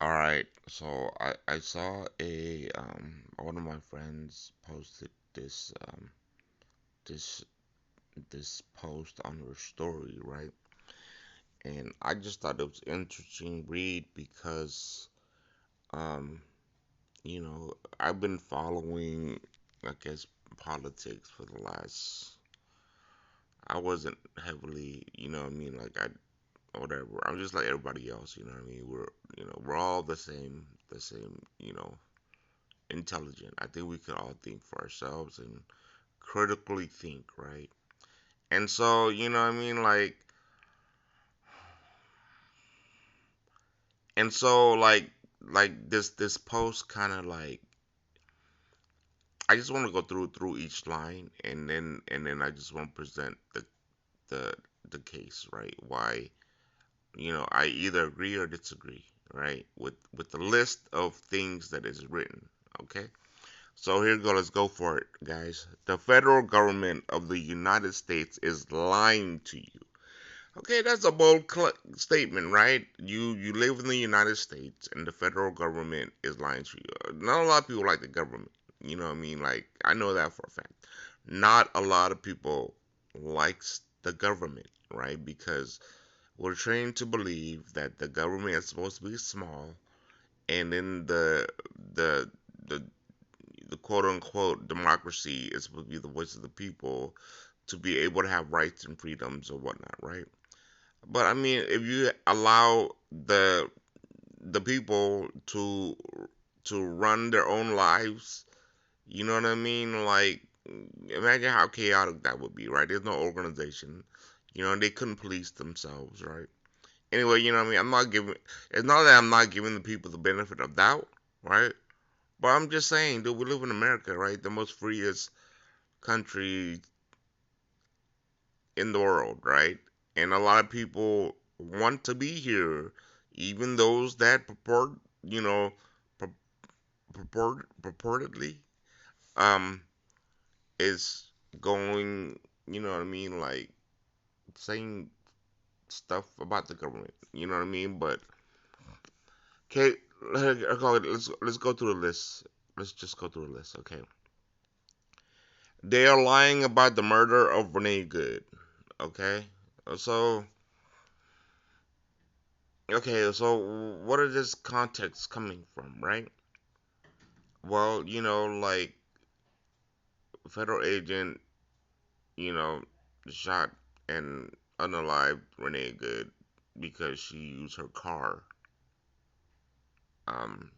All right, so I saw a one of my friends posted this this post on her story, right? And I just thought it was interesting read because um I've been following, I guess, politics for the last. I wasn't heavily, what I mean, like whatever. I'm just like everybody else, you know what I mean? We're all the same, intelligent. I think we can all think for ourselves and critically think, right? And so, what I mean, like this post kind of like I just want to go through each line, and then I just want to present the the case, right? Why, I either agree or disagree, right? With the list of things that is written, okay? So here we go. Let's go for it, guys. The federal government of the United States is lying to you. Okay, that's a bold statement, right? You live in the United States, and the federal government is lying to you. Not a lot of people like the government. You know what I mean? Like I know that for a fact. Not a lot of people likes the government, right? Because we're trained to believe that the government is supposed to be small, and then the the the quote unquote democracy is supposed to be the voice of the people to be able to have rights and freedoms or whatnot, right? But I mean, if you allow the people to run their own lives, you know what I mean? Like, imagine how chaotic that would be, right? There's no organization, they couldn't police themselves, right? Anyway, you know what I mean? It's not that I'm not giving the people the benefit of doubt, right? But I'm just saying, dude, we live in America, right? The most freest country in the world, right? And a lot of people want to be here, even those that you know, pur- purportedly, um, is going, you know what I mean, like saying stuff about the government, you know what I mean? But okay, let's go through the list. Let's just go through the list, okay? They are lying about the murder of Renee Good, okay? So so what are this context coming from, right? Well, like federal agent, you know, shot and unalived Renee Good because she used her car, um,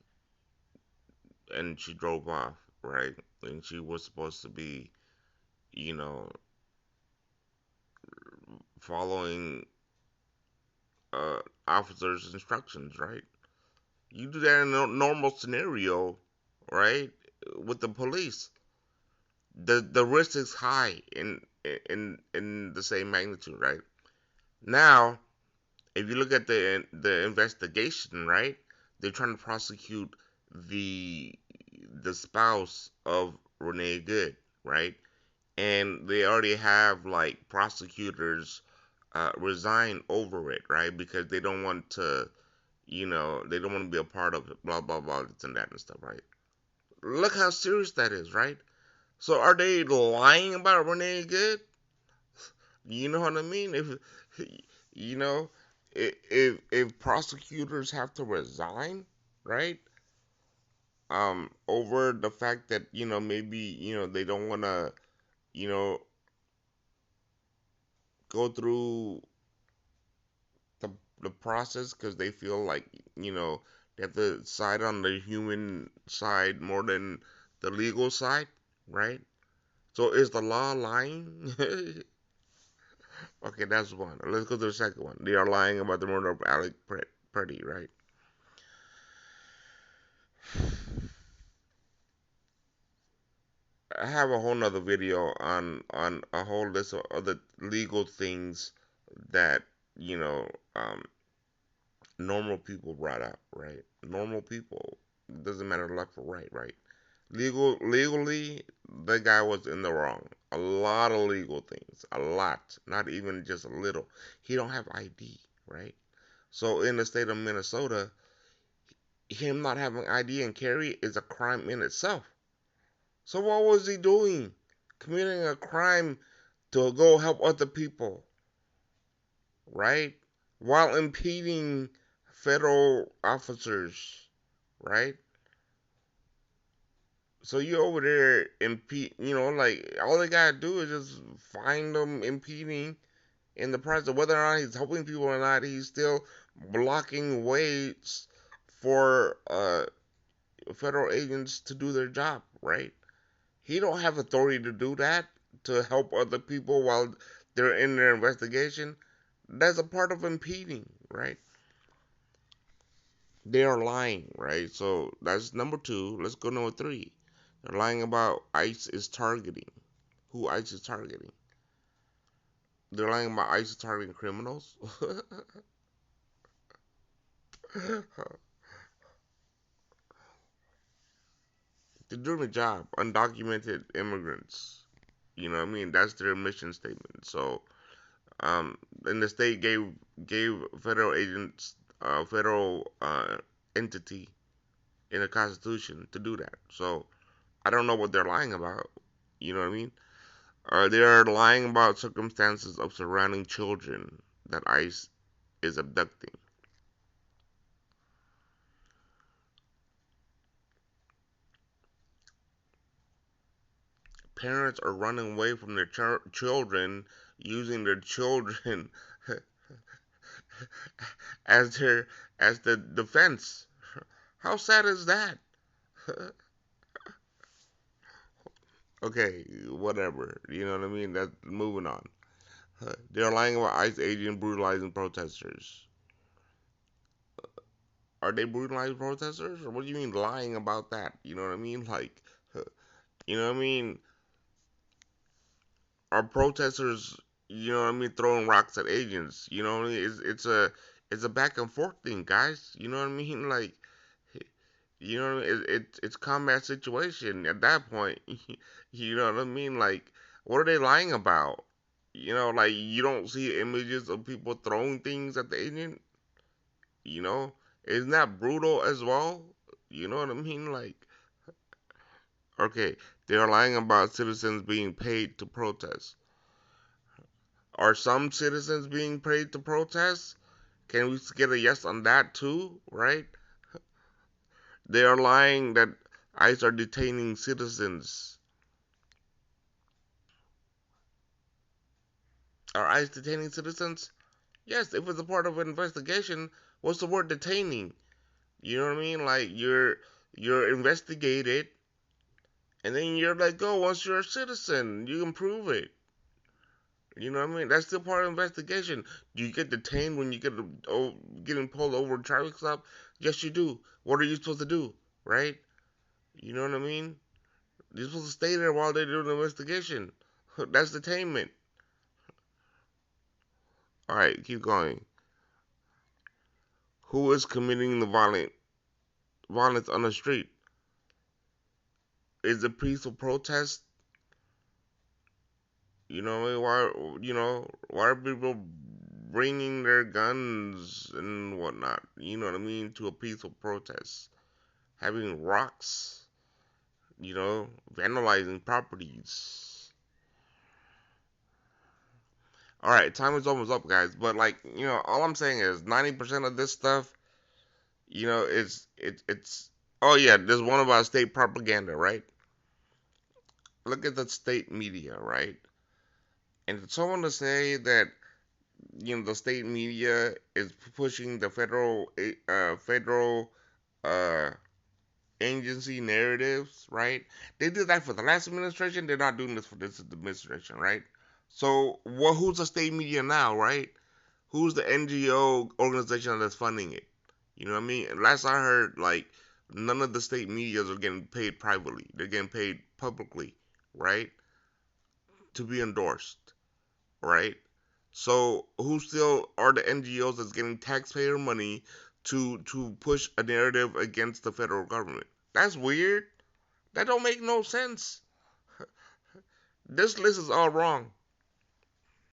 and she drove off, right? And she was supposed to be, you know, following uh officers' instructions, right? You do that in a normal scenario, right? With the police, the risk is high in the same magnitude, right? Now, if you look at the investigation, right, they're trying to prosecute the the spouse of Renee Good, right, and they already have like prosecutors resign over it, right, because they don't want to, they don't want to be a part of it, blah blah blah, this and that and stuff, right? Look how serious that is, right? So are they lying about Renee Good? You know what I mean? If you know, if prosecutors have to resign, right? Over the fact that maybe they don't want to you know go through the the process because they feel like you know they have to side on the human side more than the legal side, right? So is the law lying? Okay, that's one. Let's go to the second one. They are lying about the murder of Alec Pretty, right? I have a whole nother video on a whole list of other legal things that you know um, normal people brought up, right? Normal people, doesn't matter left or right, right? Legally, the guy was in the wrong. A lot of legal things, a lot, not even just a little. He don't have ID, right? So in the state of Minnesota, him not having ID and carry is a crime in itself. So what was he doing? Committing a crime to go help other people, right? While impeding federal officers, right? So you over there impede, like all they gotta do is just find them impeding in the process. Whether or not he's helping people or not, he's still blocking ways for federal agents to do their job, right? He don't have authority to do that, to help other people while they're in their investigation. That's a part of impeding, right? They are lying, right? So that's number two. Let's go number three. They're lying about ICE is targeting. Who ICE is targeting? They're lying about ICE is targeting criminals. They're doing a job. Undocumented immigrants. You know what I mean? That's their mission statement. So, and the state gave federal agents, federal entity in the Constitution to do that. So I don't know what they're lying about. You know what I mean? They are lying about circumstances of surrounding children that ICE is abducting. Parents are running away from their children, using their children as their as the defense. How sad is that? Okay, whatever. You know what I mean? That's moving on. They're lying about ICE agent brutalizing protesters. Are they brutalizing protesters? Or what do you mean lying about that? You know what I mean? Like, you know what I mean? Are protesters, throwing rocks at agents? You know what I mean? It's a back and forth thing, guys. You know what I mean? Like, it's combat situation at that point. You know what I mean? Like, what are they lying about? Like you don't see images of people throwing things at the agent. You know, isn't that brutal as well? You know what I mean? Like, okay, they are lying about citizens being paid to protest. Are some citizens being paid to protest? Can we get a yes on that too? Right? They are lying that ICE are detaining citizens. Are ICE detaining citizens? Yes, if it's a part of an investigation, what's the word detaining? You know what I mean? Like you're investigated and then you're let go once you're a citizen. You can prove it. You know what I mean? That's still part of the investigation. Do you get detained when you getting pulled over a traffic stop? Yes, you do. What are you supposed to do? Right? You know what I mean? You're supposed to stay there while they're doing the investigation. That's detainment. All right, keep going. Who is committing the violence on the street? Is it peaceful protest? Why are people bringing their guns and whatnot? You know what I mean, to a peaceful protest, having rocks, vandalizing properties. All right, time is almost up, guys. But like, all I'm saying is 90% of this stuff, it's. Oh yeah, there's one about state propaganda, right? Look at the state media, right? And for someone to say that the state media is pushing the federal uh agency narratives, right? They did that for the last administration. They're not doing this for this administration, right? So, who's the state media now, right? Who's the NGO organization that's funding it? You know what I mean? Last I heard, like, none of the state medias are getting paid privately. They're getting paid publicly, right? To be endorsed, right? So who still are the NGOs that's getting taxpayer money to push a narrative against the federal government? That's weird. That don't make no sense. This list is all wrong.